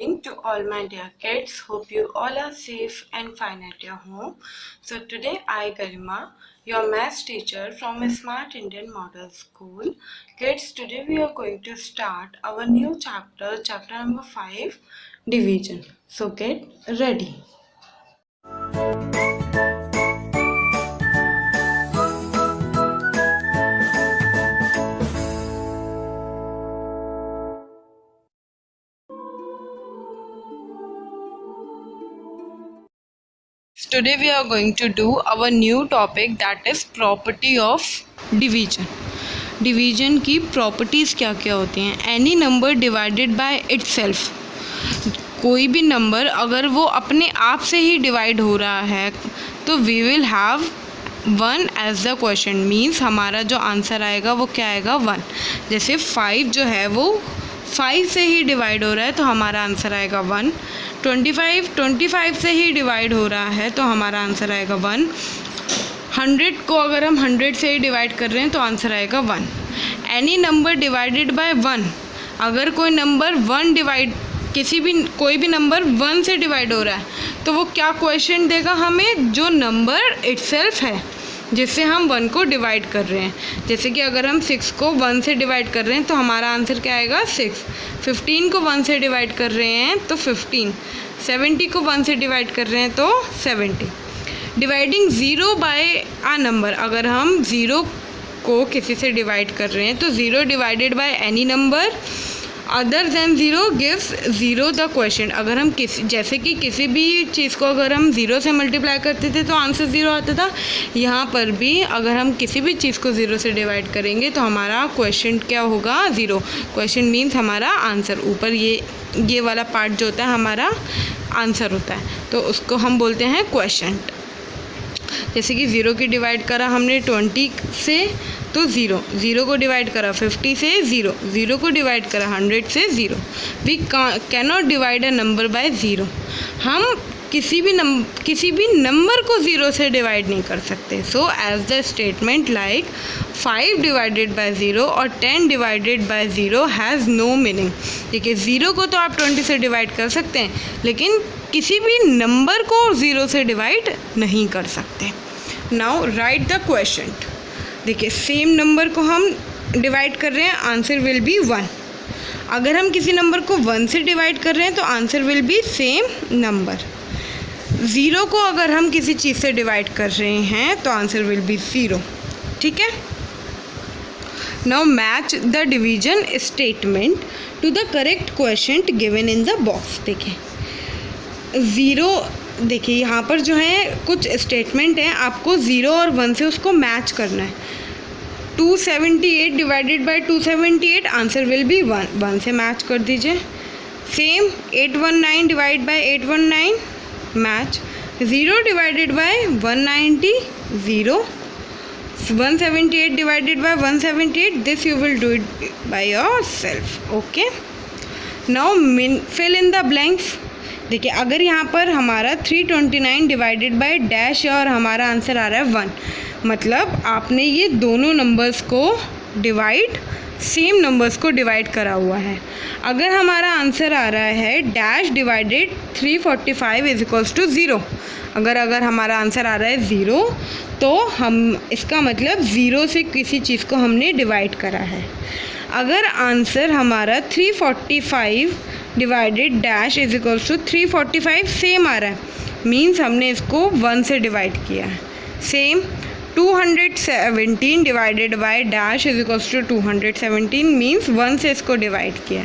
To all my dear kids, hope you all are safe and fine at your home. So today I, Garima, your maths teacher from a Smart Indian Model School. Kids, today we are going to start our new chapter number 5, division. So get ready. Today we are going to do our new topic, that is property of division. Division की properties क्या क्या होती हैं. Any number divided by itself, कोई भी number अगर वो अपने आप से ही डिवाइड हो रहा है तो we will have 1 as the question. Means हमारा जो आंसर आएगा वो क्या आएगा, 1. जैसे 5 जो है वो 5 से ही डिवाइड हो रहा है तो हमारा आंसर आएगा 1. 25 से ही डिवाइड हो रहा है तो हमारा आंसर आएगा 1. 100 को अगर हम 100 से ही डिवाइड कर रहे हैं तो आंसर आएगा 1. एनी नंबर डिवाइडेड बाय 1, अगर कोई नंबर कोई भी नंबर 1 से डिवाइड हो रहा है तो वो क्या क्वेश्चन देगा हमें, जो नंबर इटसेल्फ है जिससे हम 1 को डिवाइड कर रहे हैं. जैसे कि अगर हम 6 को 1 से डिवाइड कर रहे हैं तो हमारा आंसर क्या आएगा, 6. 15 को 1 से डिवाइड कर रहे हैं तो 15. 70 को 1 से डिवाइड कर रहे हैं तो 70. डिवाइडिंग 0 बाय आ नंबर, अगर हम 0 को किसी से डिवाइड कर रहे हैं तो 0 divided by any number other than 0 gives 0 the question. अगर हम जैसे कि किसी भी चीज़ को अगर हम 0 से मल्टीप्लाई करते थे तो आंसर 0 आता था. यहाँ पर भी अगर हम किसी भी चीज़ को 0 से डिवाइड करेंगे तो हमारा क्वेश्चन क्या होगा, 0. क्वेश्चन मीन्स हमारा आंसर. ऊपर ये वाला पार्ट जो होता है हमारा आंसर होता है, तो उसको हम बोलते हैं क्वेश्चन. जैसे कि 0 की डिवाइड करा हमने 20 से तो 0 को डिवाइड करा 50 से 0 को डिवाइड करा 100 से 0. We cannot divide a number by 0. हम किसी भी नंबर को 0 से डिवाइड नहीं कर सकते. So as the statement like 5 divided by 0 और 10 डिवाइडेड बाय 0 हैज़ नो मीनिंग. देखिए 0 को तो आप 20 से डिवाइड कर सकते हैं लेकिन किसी भी नंबर को 0 से डिवाइड नहीं कर सकते. Now right the question. देखिए सेम नंबर को हम डिवाइड कर रहे हैं, आंसर विल बी 1. अगर हम किसी नंबर को 1 से डिवाइड कर रहे हैं तो answer will B same number. 0 को अगर हम किसी चीज़ से डिवाइड कर रहे हैं तो आंसर विल बी 0. ठीक है. Now match the division statement to the correct question given in the box. देखिए 0, देखिए यहाँ पर जो है कुछ स्टेटमेंट हैं, आपको 0 और 1 से उसको मैच करना है. 278 divided by 278 answer will be 1 से मैच कर दीजिए. Same 819 divide by 819 match. 0 divided by 190 0. 178 divided by 178, this you will do it by yourself. Okay. Now fill in the blanks. देखिए अगर यहाँ पर हमारा 329 डिवाइडेड बाय डैश और हमारा आंसर आ रहा है 1, मतलब आपने ये दोनों नंबर्स को सेम नंबर्स को डिवाइड करा हुआ है. अगर हमारा आंसर आ रहा है dash divided 345 is equals to 0, अगर हमारा आंसर आ रहा है 0 तो हम इसका मतलब 0 से किसी चीज़ को हमने डिवाइड करा है. अगर आंसर हमारा 345 divided dash is equals to 345 same आ रहा है, मीन्स हमने इसको 1 से डिवाइड किया है. Same 217 divided by dash is equals to 217 means 1 से इसको डिवाइड किया.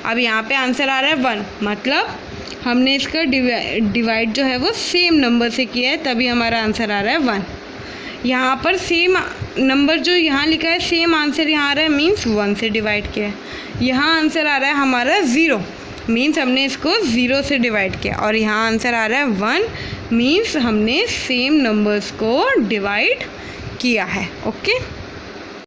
अब यहाँ पे आंसर आ रहा है 1, मतलब हमने इसका डिवाइड जो है वो सेम नंबर से किया है, तभी हमारा आंसर आ रहा है 1. यहाँ पर सेम नंबर जो यहाँ लिखा है सेम आंसर यहाँ आ रहा है, मीन्स 1 से डिवाइड किया है. यहाँ आंसर आ रहा है हमारा 0, मीन्स हमने इसको 0 से डिवाइड किया. और यहाँ आंसर आ रहा है 1, मीन्स हमने सेम नंबर्स को डिवाइड किया है. ओके.